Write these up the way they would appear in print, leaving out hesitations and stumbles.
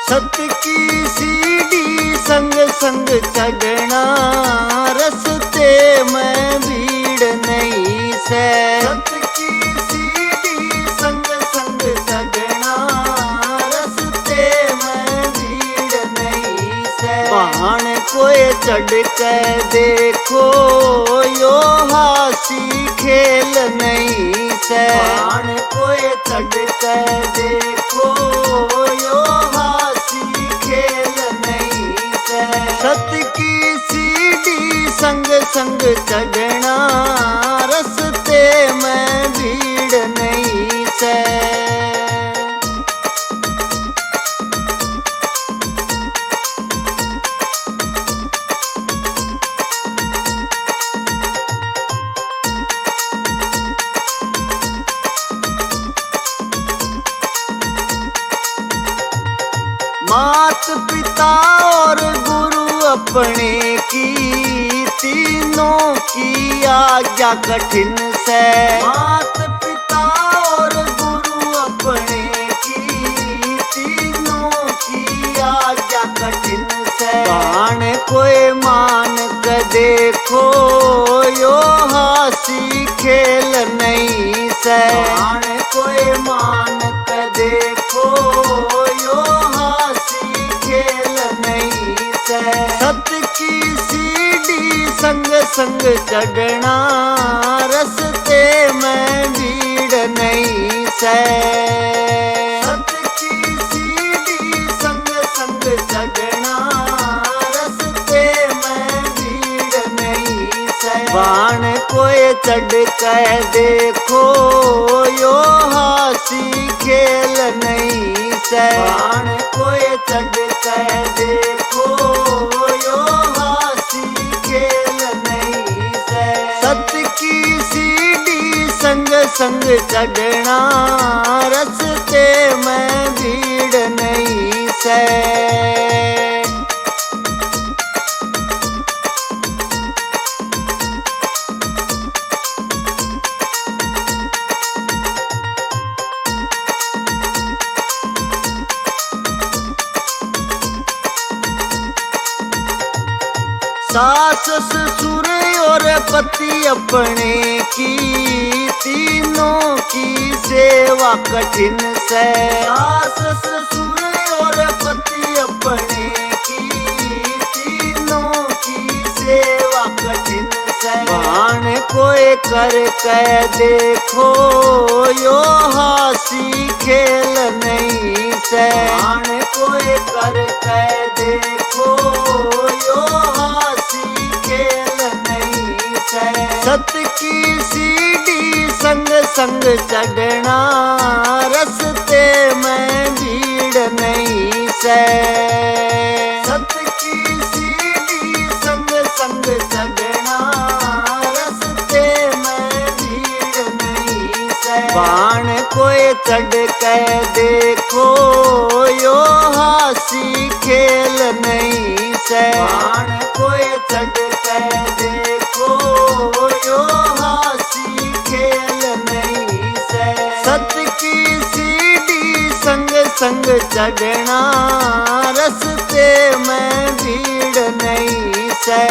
सत की सीढ़ी संग संग चढ़ना, रस्ते में भीड़ नहीं से। सत की सीढ़ी संग संग चढ़ना, रस्ते में भीड़ नहीं से। पहाड़ कोई चढ़ के देखो, यो हासी खेल नहीं से। पहाड़ कोई चढ़ के देखो, यो सत की सीढ़ी संग संग चढ़ना, रस्ते में भीड़ नहीं से। मात पिता और गुरु अपने की, तीनों की आज्ञा कठिन से। मात पिता और गुरु अपने की, तीनों की आज्ञा कठिन से। बाण कोई मान के देखो, यो हासी खेल नहीं से। बाण कोई मान के देखो, यो खेल नहीं से। सत की सीढ़ी संग संग चढ़ना, रस्ते में भीड़ नहीं से। सत की सीढ़ी संग संग चढ़ना, रस्ते में भीड़ नहीं से। बाण कोई चढ़ के देखो, यो हासी खेल नहीं से। बाण कोई चढ़ के देखो, यो हासी खेल नहीं से। सत की सीढ़ी संग संग चढ़ना, रस्ते में भीड़ नहीं से। सास ससुर और पति अपने की, तीनों की सेवा कठिन से। सास ससुर और पति अपने की, तीनों की सेवा कठिन से। बाण कोई कर के देखो, यो हासी खेल नहीं से। बाण कोई कर के देखो, यो खेल नहीं से। सत की सीढ़ी संग संग चढ़ना, रस्ते में भीड़ नहीं से। सत की सीढ़ी संग संग चढ़ना, रस्ते में भीड़ नहीं से। बाण कोई चढ़ के देखो, यो हासी खेल नहीं से। बाण कोई चढ़ के देखो, यो हासी खेल नहीं से। सत की सीढ़ी संग संग चढ़ना, रस्ते में भीड़ नहीं से।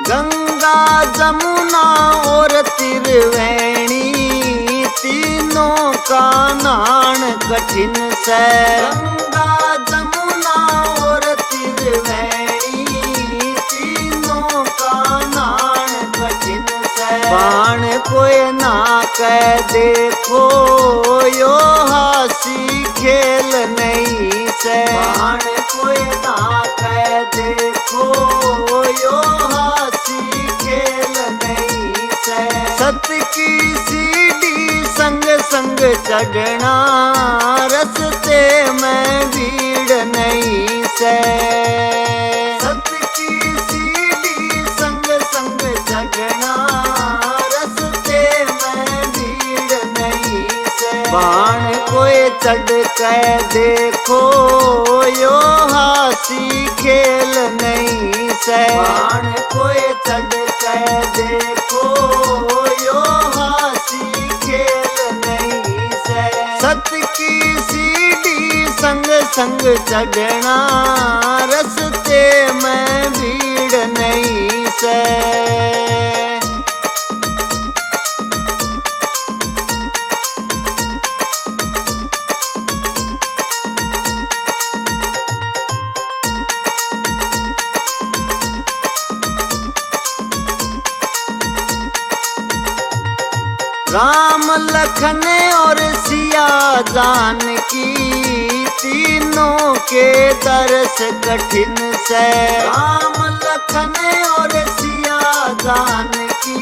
गंगा जमुना और त्रिवेणी, तीनों का नान कठिन से। गंगा जमुना और त्रिवेणी, तीनों का नान कठिन से। बाण कोई ना कह देखो, यो हासी खेल नहीं से। बाण कोई ना कह देखो, यो हासी खेल नहीं से। सत की सीढ़ी संग संग चढ़ना, रस्ते में भीड़ नहीं से। सत की सीढ़ी संग संग चढ़ना, रस्ते में भीड़ नहीं से। बाण कोई चढ़ के देखो यो हासी खेल नहीं से। बाण कोई चढ़ के देखो यो हासी खेल नहीं से। सत्य की सीढ़ी संग संग चढ़ना रस्ते में भीड़ नहीं से। राम लखन और सिया जानकी तीनों के दर्श कठिन से। राम लखन और सिया जानकी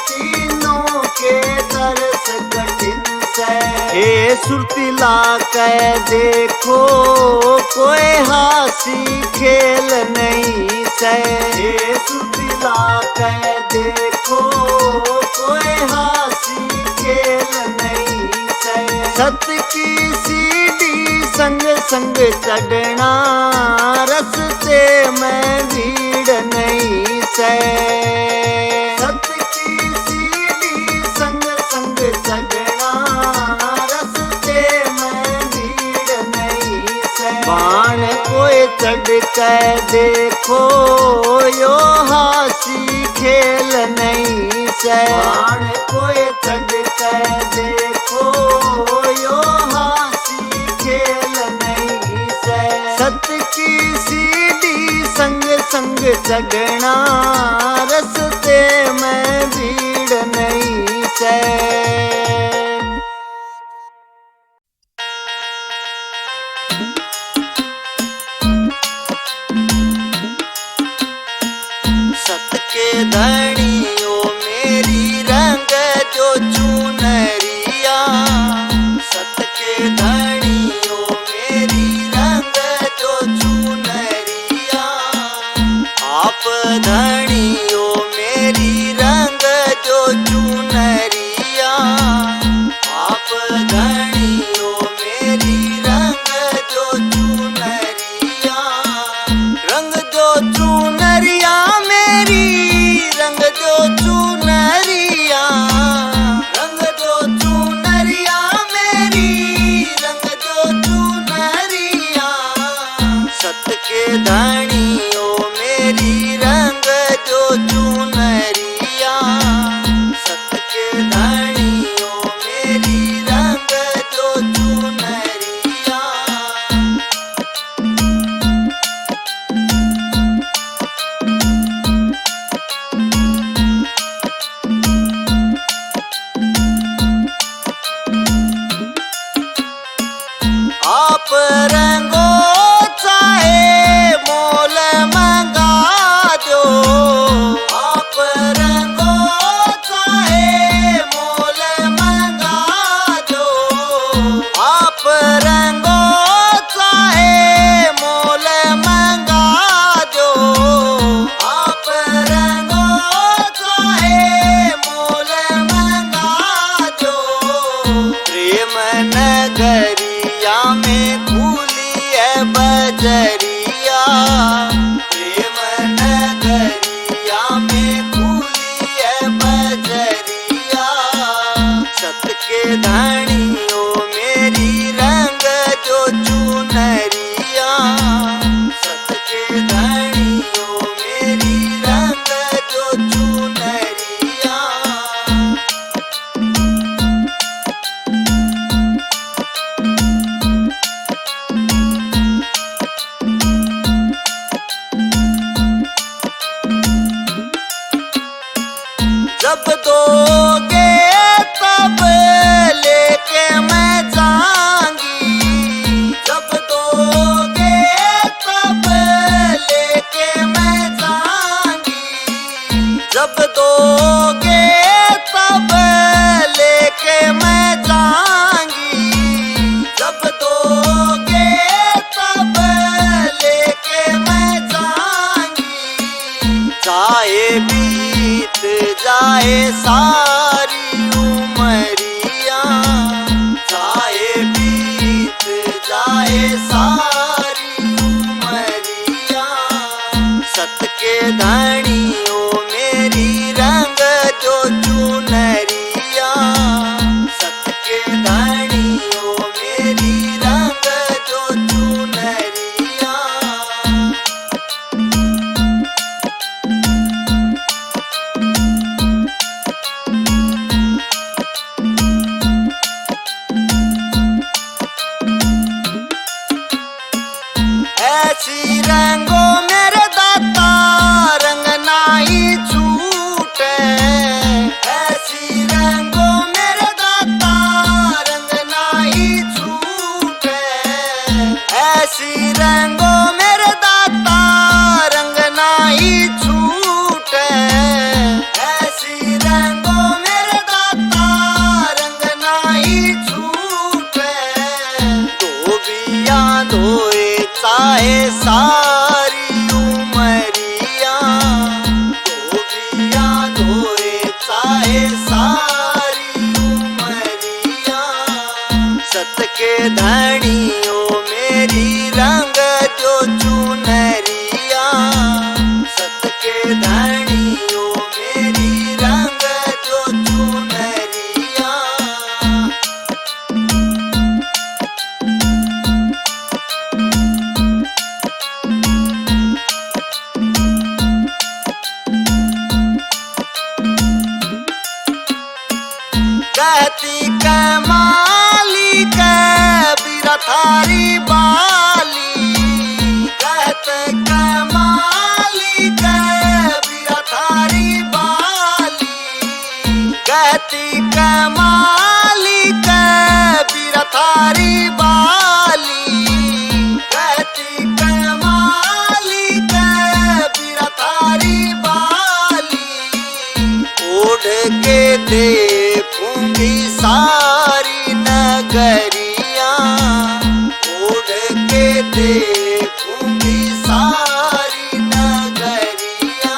तीनों के दर्श कठिन से। हे सुरतिला के देखो कोई हासी खेल नहीं से। हे सुरतिला के देखो कोई हासी खेल नहीं से। सत्य की सीढ़ी संग संग चढ़ना रस्ते में भीड़ नहीं से। सत्य की सीढ़ी संग संग चढ़ना रस्ते में भीड़ नहीं से। बाण कोई चढ़ के देखो यो हासी खेल नहीं से। बाण कोई चढ़ के देखो यो हासी खेल नहीं से। सत्य की सीढ़ी संग संग चढ़ना रस्ते में भीड़ नहीं से। सत के धनियो मेरी रंग जो चुनरिया। सत के धनियो मेरी रंग जो चुनरिया। आप धनियो मेरी रंग जो चुनरिया। आप धनियो मेरी रंग जो चुनरिया। रंग जो चुनरिया रंग जो चुनरिया। रंग जो चुनरिया मेरी रंग जो चुनरिया। सत के धनियो मेरी रंग जो चुनरिया। सत के धनियो मेरी रंग जो चुनरिया। आप रंगो चाहे मोल मंगा दो। आप रंगो चाहे मोल मंगा दो। आप रंगो चाहे मोल मंगा दो। आप रंगो चाहे मोल मंगा दो। प्रेम नगरिया में खुली है बजरिया। प्रेम नगरिया में खुली है बजरिया। सत के धनियो मेरी रंग जो चुनरिया। सत के धनियो मेरी रंग जो चुनरिया। जब दोगे तब लेके मैं जाऊंगी। जब दोगे तब लेके मैं जाऊंगी। जब दोगे तब लेके मैं जाऊंगी। जब दोगे तब लेके मैं जाऊंगी। चाहे बीत जाए सारी उमरिया। चाहे बीत सत के धनी ओ मेरी रंग जो चुनरिया। सत के धनी ओ मेरी रंग जो चुनरिया। ऐसी रंगों मेरे दाता रंग नाई छूटे। ऐसी रंगों मेरे दाता रंग नाई छूटे। ऐसी रंगों मेरे दाता रंग नाई छूटे। ऐसी रंगों मेरे दाता रंग नाई छूटे। धोबिया धोए चाहे सारी उमरिया। धोबिया धोए चाहे सारी उमरिया। सत के धनी ओ मेरी रंग जो चुनरिया। सत के धनी ओ मेरी रंग जो चुनरिया। कहती कमाली कबीरा थारी बाली। कहते कमाली कबीरा थारी बाली। कहती कमाली कबीरा थारी बाली। कहती कमाली कबीरा थारी बाली। ओढ़ के देखूंगी सारी नगरिया। ओढ़ के देखूंगी सारी नगरिया।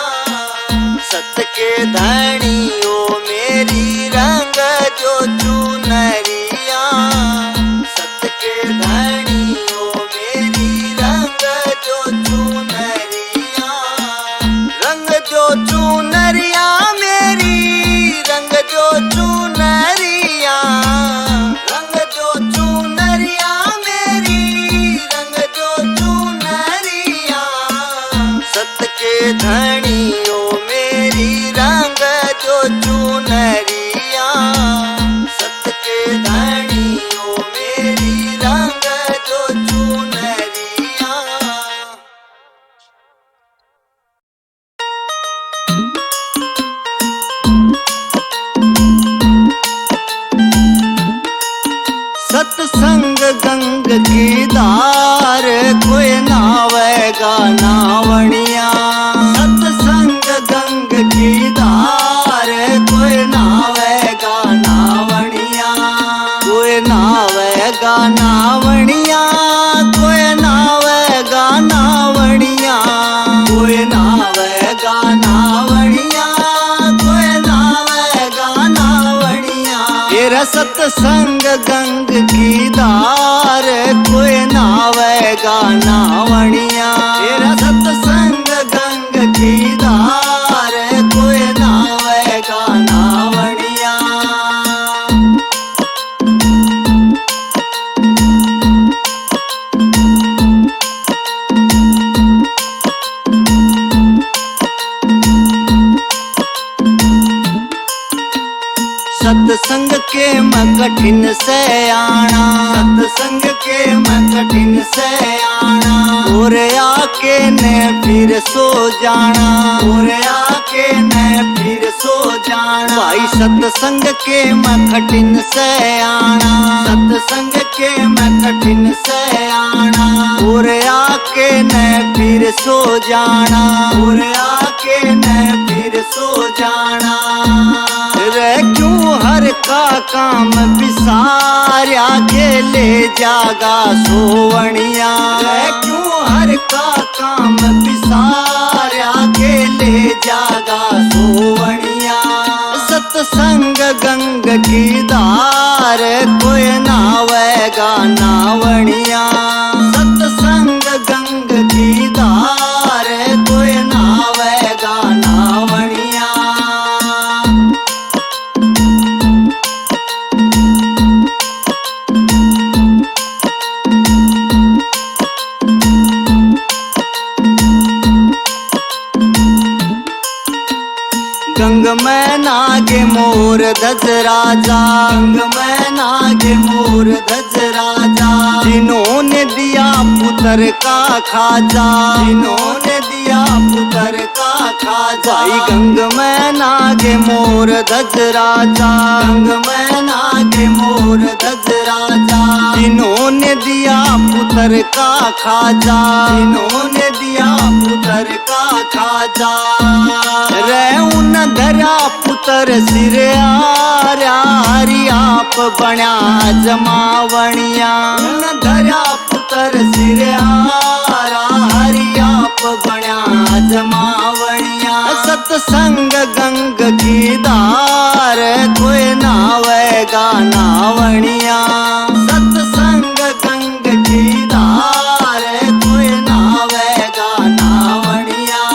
सत के धनी ओ मेरी रंग जो चुनरिया। सत के धनी ओ मेरी रंग जो चुनरिया। रंग जो चुनरिया मेरी रंग जो चुनरिया। रंग जो चुनरिया मेरी रंग जो चुनरिया। सत के धनी ओ मेरी रंग जो चुनरिया। सत के धनी ओ मेरी रंग जो चुनरिया। सत्संग गंग की धार कोई नावेगा नावणिया। सत्संग गंग की धार कोई नावेगा नावणिया। कोई नावेगा नावणिया। कोई नावेगा नावणिया। कोई नावेगा नावणिया। कोई नावेगा नावणिया। तेरा सत्संग गंग की धार कोई नावेगा नावणिया। तेरा सत्संग गंग की धार कोई नावेगा नावणिया। सत्संग के मैं कठिन से आना। सत्संग के मैं कठिन से आना। और आके ने फिर सो जाना। और आके ने फिर सो जाना। भाई सत्संग के मैं कठिन से आना। सत्संग के मैं कठिन से आना। और आके ने फिर सो जाना। और आके ने फिर सो जाना। रे क्यों हर का काम बिसारिया के ले जागा सोवणिया। रे क्यों हर का काम बिसारिया के ले जागा सोवणिया। सत्संग गंग की धार कोई नावेगा नावणिया। सत्संग गंग की धार कोई गंग में नागे मोर धज राजा, गंग में नागे मोर धज राजा, जिन्होंने दिया पुत्र का खाजा, जिन्होंने दिया पुत्र का खाजा। भाई गंग में नागे मोर धज राजा, गंग में नागे मोर धज राजा, जिन्होंने दिया पुत्र का खाजा, जिन्होंने दिया पुत्र का खाजा। रहूं न धरा पुत्र सिर आर्या, हरि आप बण्या जमावणिया। न धरा पुत्र सिर आर्या, हरि आप बण्या जमावणिया। सतसंग गंग की धार, कोई नावेगा नावणिया। सतसंग गंग की धार, कोई नावेगा नावणिया।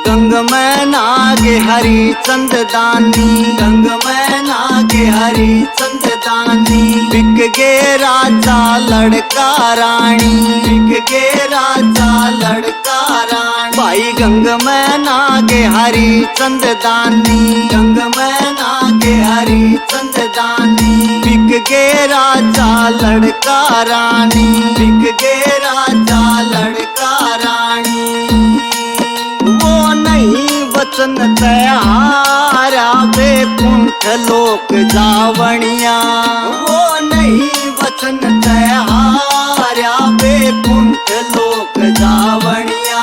गंग में नागे हरि चंद दानी, गंग में नागे हरि चंद दानी। बिक गे राजा लड़का रानी, बिक गे राजा लड़का रानी। भाई गंग में नागे हरि चंद दानी, गंग में नागे हरि चंद दानी। बिक गे राजा लड़का रानी, बिक गे राजा लड़का रानी। वो नहीं वचन तैयारा, बेकुंठ लोक जावणिया। वो नहीं वचन तैयारा, बेकुंठ लोक जावणिया।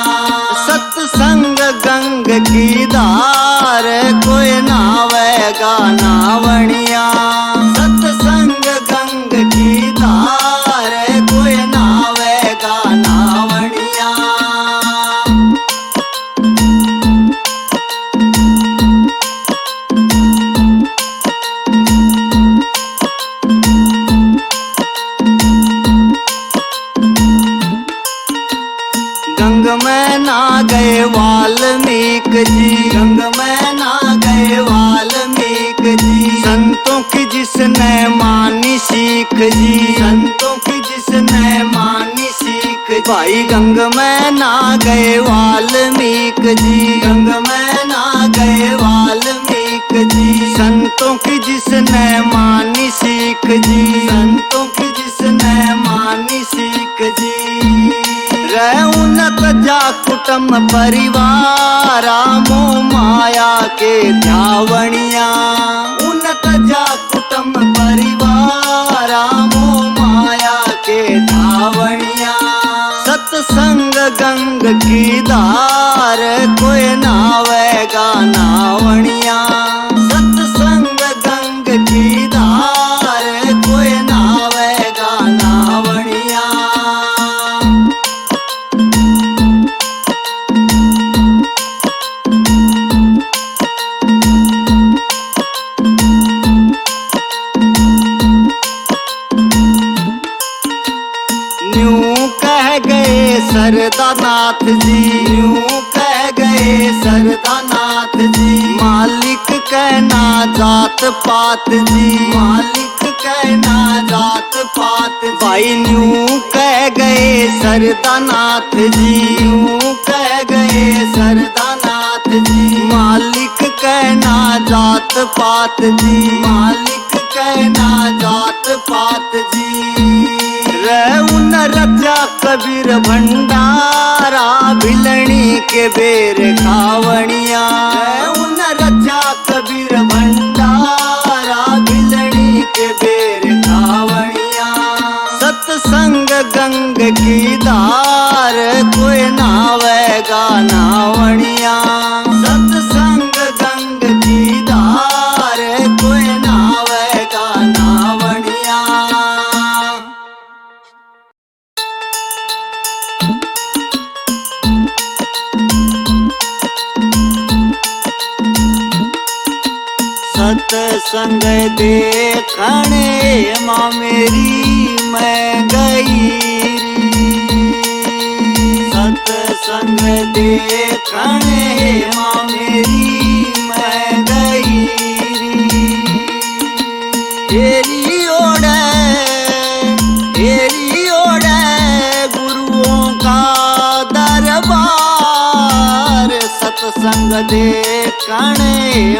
सत्संग गंग की धार, कोई नावेगा नावणिया। सत्संग गंग की धार, कोई नावेगा नावणिया। गंग में ना गए वाल्मीक जी, गंग में ना गए वाल्मीक जी। संतों की जिसने मानी सीख जी, संतों की जिसने मानी सीख। भाई गंग में ना गए वाल्मीक जी, गंग में ना गए वाल्मीक जी। संतों की जिसने मानी सीख जी, संतों की जिसने मानी सीख जी। रहूं न तजा कुटुंब परिवारा, मोह माया के ध्यावणिया। उन तजा कुटुंब परिवारा, मोह माया के ध्यावणिया। सत्संग गंग की धार, कोई नावेगा नावणिया। सत्संग गंग की धार, कोई नावेगा नावणिया। सरदानाथ जी, यूं कह गए सरदानाथ जी। मालिक कहना जात पात जी, मालिक कहना जात पात। भाई यूं कह गए सरदानाथ जी, यूं कह गए सरदानाथ जी। मालिक कहना जात पात जी, मालिक कहना जात पात जी। रहूं न रचा कबीर भंडारा, भिलनी के बेर खावणिया। रहूं न रचा कबीर भंडारा, भिलनी के बेर खावणिया। सत्संग गंग की धार, कोई नावेगा नावणिया। सत्संग गंग की धार, कोई नावेगा नावणिया। सत्संग देखने माँ मेरी मैं गई री। सत्संग देखने माँ मेरी मैं गई देखण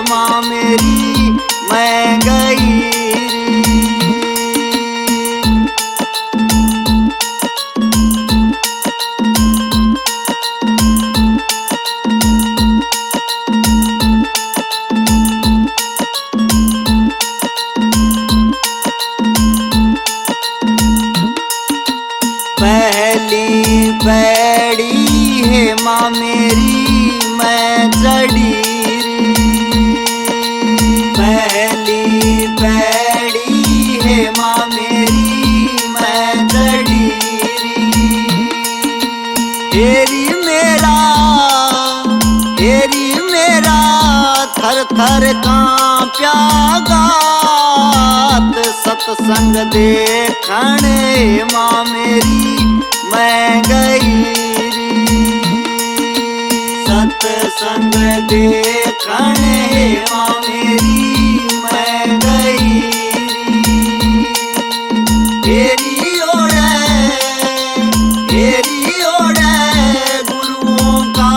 माँ मेरी मैं गई पहली पैड़ी है माँ मेरी मैं चढ़ी पहली पैड़ी है माँ मेरी मैं चढ़ी हेरी मेरा थर थर कांप्या गात सत्संग देखण माँ मेरी मैं गई सत्संग देखण माँ मेरी मैं गई हेरी ओढ़े गुरुओं का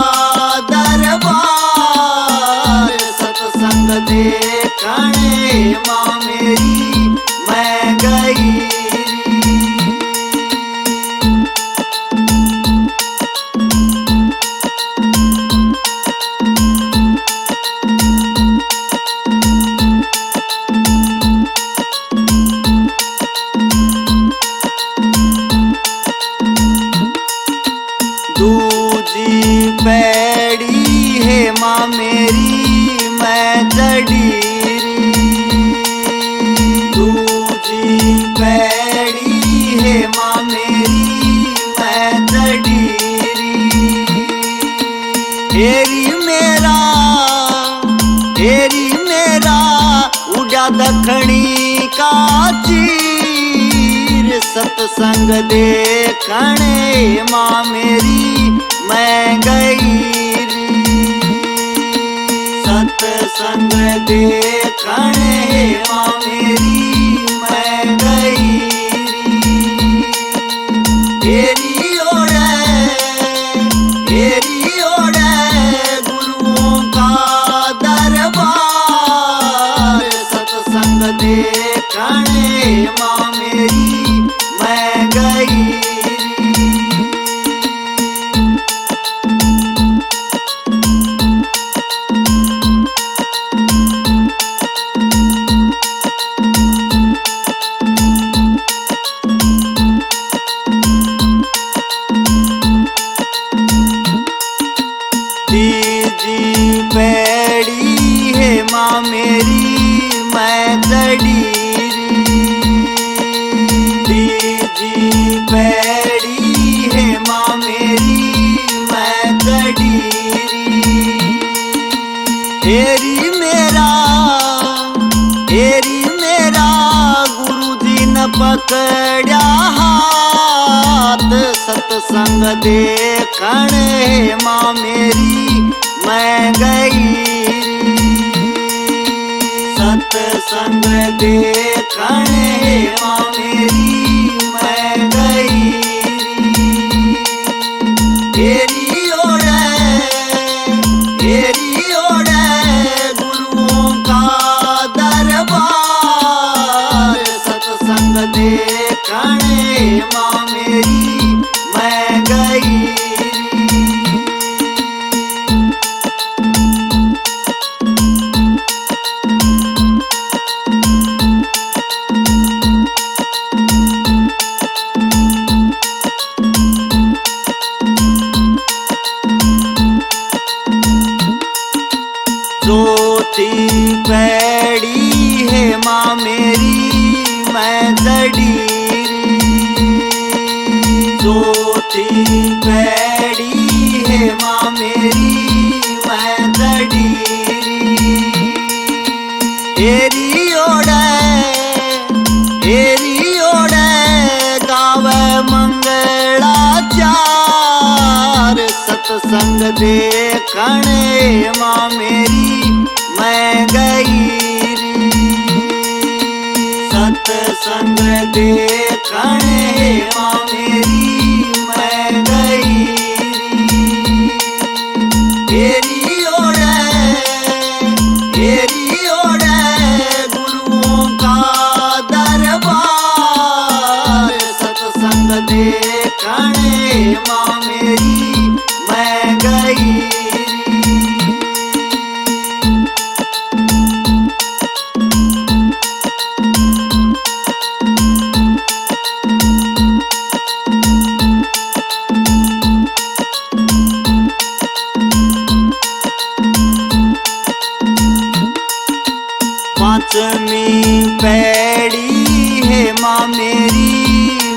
दरबार सत्संग देखण माँ मेरी मैं गई दूजी पैड़ी है माँ मेरी मैं चढ़ी दूजी पैड़ी है माँ मेरी मैं चढ़ी हेरी मेरा उड़ा दखनी का चीर सत्संग देखण माँ मेरी मैं गई सत्संग देखण माँ मेरी मैं गई हेरी ओढ़े गुरुओं का दरबार सत्संग देखण माँ मेरी मैं गई तीजी पैड़ी है माँ मेरी मैं चढ़ी तीजी पैड़ी है माँ मेरी मैं चढ़ी हेरी मेरा गुरुजी न पकड़ा हाथ सत्संग देखण माँ मेरी मैं गई सत्संग देखण माँ मेरी मैं गई हेरी ओढ़े गुरुओं का दरबार सत्संग देखण माँ मेरी मैं गई चौथी पैड़ी है माँ मेरी मैं चढ़ी चौथी पैड़ी है माँ मेरी मैं चढ़ी हेरी ओढ़े गावे मंगलाचार सत्संग देखण माँ मेरी मैं गई सत्संग देखण माँ मेरी मैं गई हेरी ओढ़े पांचवी पैड़ी है माँ मेरी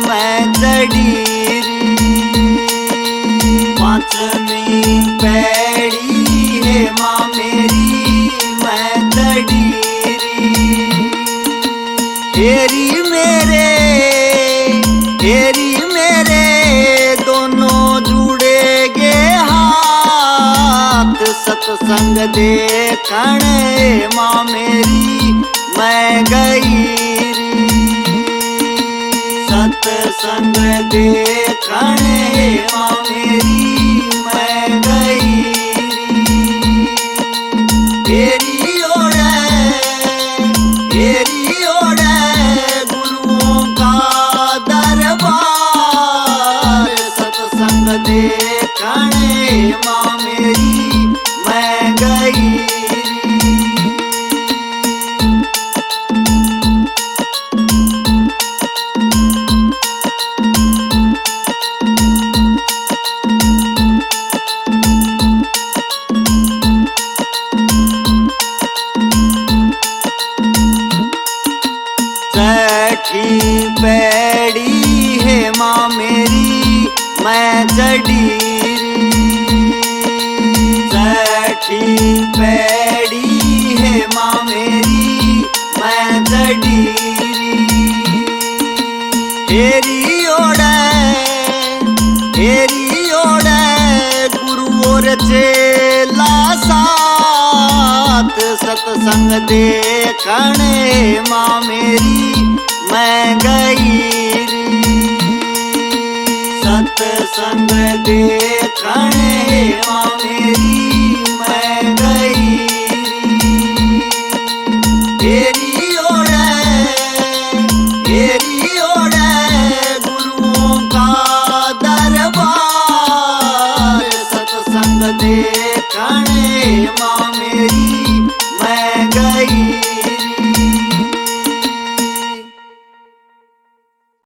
मैं चढ़ी री। पांचवी पैड़ी है माँ मेरी मैं चढ़ी री। हेरी मेरे दोनों जुड़े गे हाथ सत्संग देखने माँ मेरी मैं गई री। सत्संग देखने माँ मेरी मैं गई री। हेरी ओढ़े गुरुओं का दरबार सत्संग देखने माँ मेरी मैं गई री। छठी पैड़ी है माँ मेरी मैं चढ़ी री। छठी पैड़ी है माँ मेरी मैं चढ़ी री। हेरी ओढ़े गुरु और चेला साथ सत्संग देखने माँ मेरी मैं गई री। सत्संग देखने माँ मेरी मैं गई री। हेरी ओढ़े गुरुओं का दरबार सत्संग देखने माँ मेरी